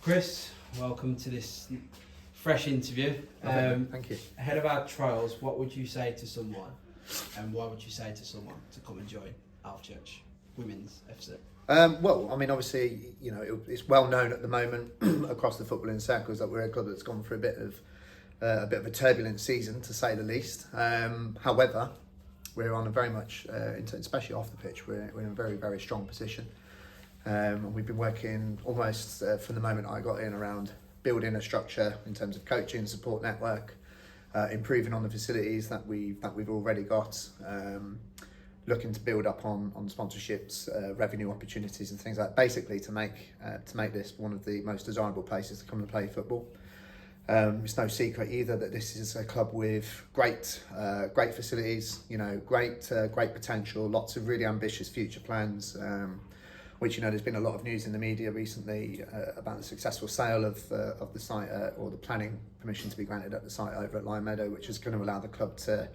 Chris, welcome to this fresh interview. Thank you. Ahead of our trials, what would you say to someone, and why would you say to someone to come and join Alf Church Women's FC? Well, I mean, obviously, it's well known at the moment across the footballing circles that we're a club that's gone through a bit of a turbulent season, to say the least. However, we're on a very much, especially off the pitch, we're in a very, very strong position. And we've been working almost from the moment I got in around building a structure in terms of coaching, support network, improving on the facilities that we've already got, looking to build up on sponsorships, revenue opportunities and things like that, basically to make this one of the most desirable places to come and play football. It's no secret either that this is a club with great facilities, great potential, lots of really ambitious future plans, which there's been a lot of news in the media recently about the successful sale of the site, or the planning permission to be granted at the site over at Lion Meadow, which is going to allow the club to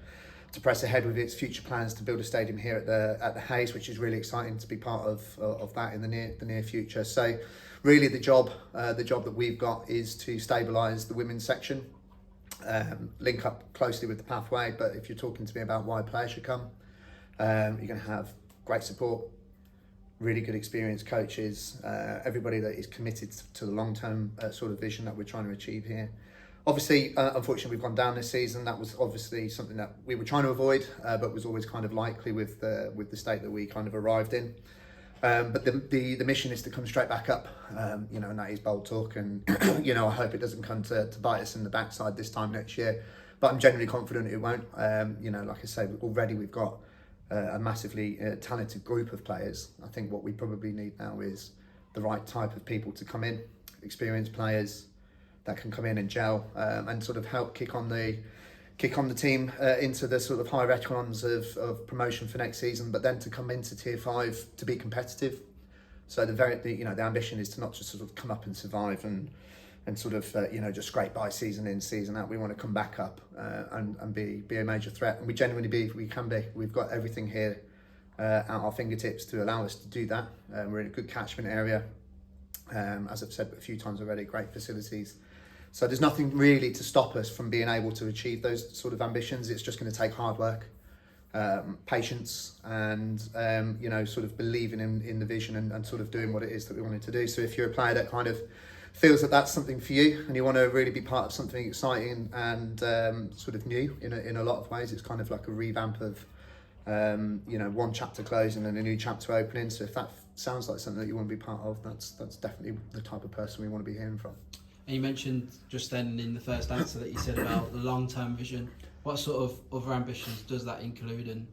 press ahead with its future plans to build a stadium here at the Hayes, which is really exciting to be part of that in the near future. So really the job that we've got is to stabilise the women's section, link up closely with the pathway. But if you're talking to me about why players should come, you're going to have great support, really good experienced coaches, everybody that is committed to the long-term sort of vision that we're trying to achieve here. Obviously, unfortunately, we've gone down this season. That was obviously something that we were trying to avoid, but was always kind of likely with the state that we kind of arrived in. But the mission is to come straight back up, and that is bold talk. And I hope it doesn't come to bite us in the backside this time next year. But I'm genuinely confident it won't. Like I say, already we've got a massively talented group of players. I think what we probably need now is the right type of people to come in, experienced players that can come in and gel, and sort of help kick on the team into the sort of higher echelons of promotion for next season, but then to come into Tier 5 to be competitive. So the ambition is to not just sort of come up and survive and sort of just scrape by season in, season out. We want to come back up and be a major threat, and we genuinely we can be. We've got everything here at our fingertips to allow us to do that. We're in a good catchment area, as I've said a few times already, great facilities. So there's nothing really to stop us from being able to achieve those sort of ambitions. It's just going to take hard work, patience, and sort of believing in the vision and sort of doing what it is that we wanted to do. So if you're a player that kind of feels that that's something for you and you want to really be part of something exciting and sort of new in a lot of ways, it's kind of like a revamp of one chapter closing and a new chapter opening. So if that sounds like something that you want to be part of, that's definitely the type of person we want to be hearing from. And you mentioned just then in the first answer that you said about the long-term vision. What sort of other ambitions does that include, and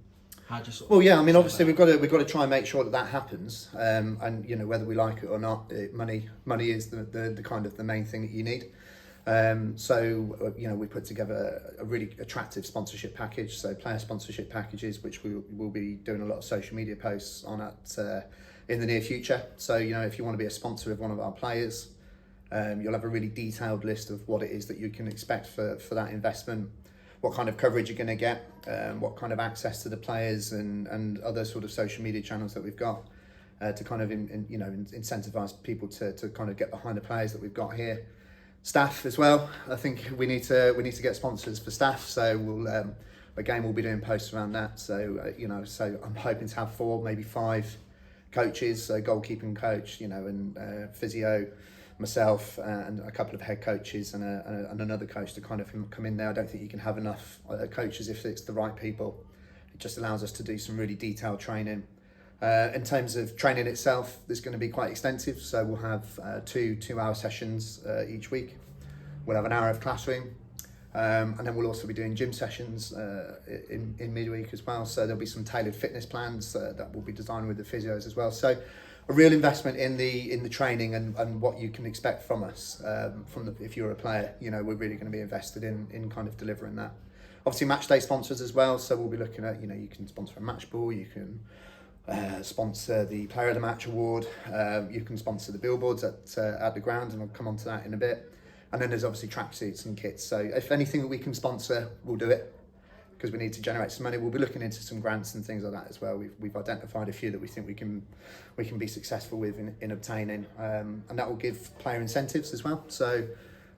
how do you sort of... Well, yeah, I mean, obviously we've got to try and make sure that happens, and whether we like it or not, money is the kind of the main thing that you need. So we put together a really attractive sponsorship package, so player sponsorship packages, which we will be doing a lot of social media posts on in the near future. So if you want to be a sponsor of one of our players, you'll have a really detailed list of what it is that you can expect for that investment, what kind of coverage you're going to get, what kind of access to the players and other sort of social media channels that we've got to kind of incentivize people to kind of get behind the players that we've got here. Staff as well. I think we need to get sponsors for staff. So we'll be doing posts around that. So so I'm hoping to have 4, maybe 5 coaches, a goalkeeping coach, and physio, myself, and a couple of head coaches and another coach to kind of come in there. I don't think you can have enough coaches if it's the right people. It just allows us to do some really detailed training. In terms of training itself, there's going to be quite extensive. So we'll have 2-hour sessions each week. We'll have an hour of classroom, and then we'll also be doing gym sessions in midweek as well. So there'll be some tailored fitness plans that we'll be designing with the physios as well. So a real investment in the training and what you can expect from us if you're a player. We're really going to be invested in kind of delivering that. Obviously match day sponsors as well, so we'll be looking at you can sponsor a match ball, you can sponsor the player of the match award, you can sponsor the billboards at the ground, and I'll come on to that in a bit. And then there's obviously tracksuits and kits, so if anything that we can sponsor, we'll do it. because we need to generate some money. We'll be looking into some grants and things like that as well. We've identified a few that we think we can be successful with in obtaining, and that will give player incentives as well. So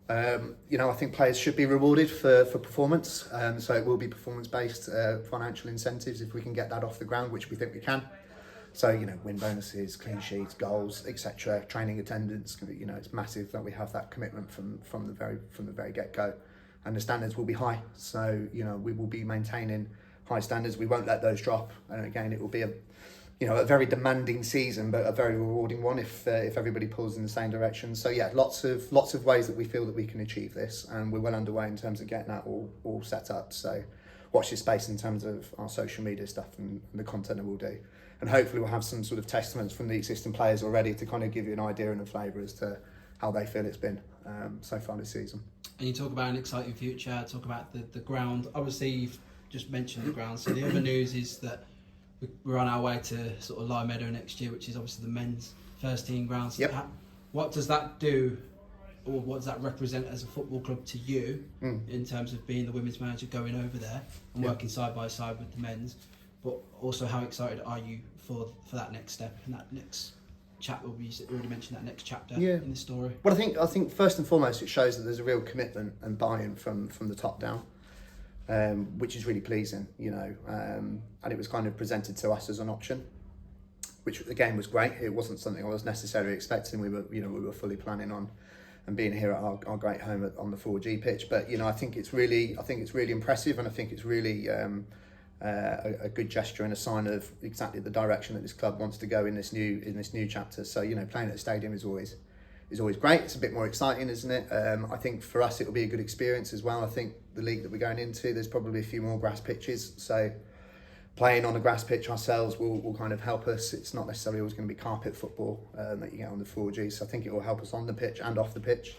I think players should be rewarded for performance. So it will be performance-based financial incentives if we can get that off the ground, which we think we can. So, win bonuses, clean sheets, goals, etc., training attendance. It's massive that we have that commitment from the very get-go, and the standards will be high. So, we will be maintaining high standards. We won't let those drop. And again, it will be a very demanding season, but a very rewarding one if everybody pulls in the same direction. So yeah, lots of ways that we feel that we can achieve this, and we're well underway in terms of getting that all set up. So watch this space in terms of our social media stuff and the content that we'll do. And hopefully we'll have some sort of testaments from the existing players already to kind of give you an idea and a flavour as to how they feel it's been so far this season. And you talk about an exciting future, talk about the ground. Obviously, you've just mentioned the ground. So the other news is that we're on our way to sort of Lye Meadow next year, which is obviously the men's first team ground. So yep. What does that do, or what does that represent as a football club to you in terms of being the women's manager going over there and working side by side with the men's? But also, how excited are you for that next step and that next chapter? You already mentioned that next chapter in the story. Well, I think first and foremost it shows that there's a real commitment and buy-in from the top down, which is really pleasing, and it was kind of presented to us as an option, which again was great. It wasn't something I was necessarily expecting. We were fully planning on and being here at our great home on the 4G pitch. But I think it's really impressive, and I think it's really a good gesture and a sign of exactly the direction that this club wants to go in this new chapter. So playing at the stadium is always great. It's a bit more exciting, isn't it? I think for us it will be a good experience as well. I think the league that we're going into, there's probably a few more grass pitches, so playing on a grass pitch ourselves will kind of help us. It's not necessarily always going to be carpet football that you get on the 4G, so I think it will help us on the pitch and off the pitch.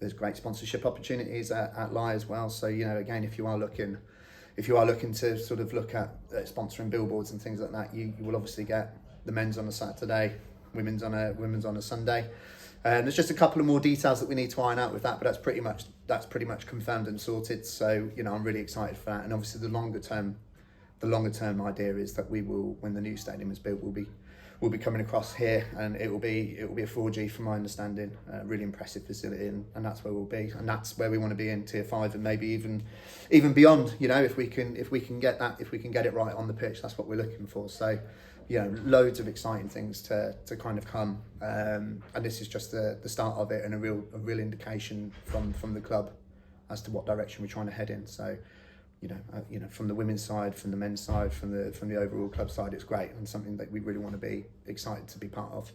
There's great sponsorship opportunities at Lye as well. So again, if you are looking to sort of look at sponsoring billboards and things like that, you will obviously get the men's on a Saturday, women's on a Sunday. There's just a couple of more details that we need to iron out with that, but that's pretty much confirmed and sorted. So I'm really excited for that. And obviously the longer term idea is that we will, when the new stadium is built, we'll be coming across here, and it will be a 4G from my understanding. Really impressive facility, and that's where we'll be, and that's where we want to be in Tier 5, and maybe even beyond. If we can get it right on the pitch, that's what we're looking for. So loads of exciting things to kind of come, and this is just the start of it, and a real indication from the club as to what direction we're trying to head in. So from the women's side, from the men's side, from the overall club side, it's great, and something that we really want to be excited to be part of.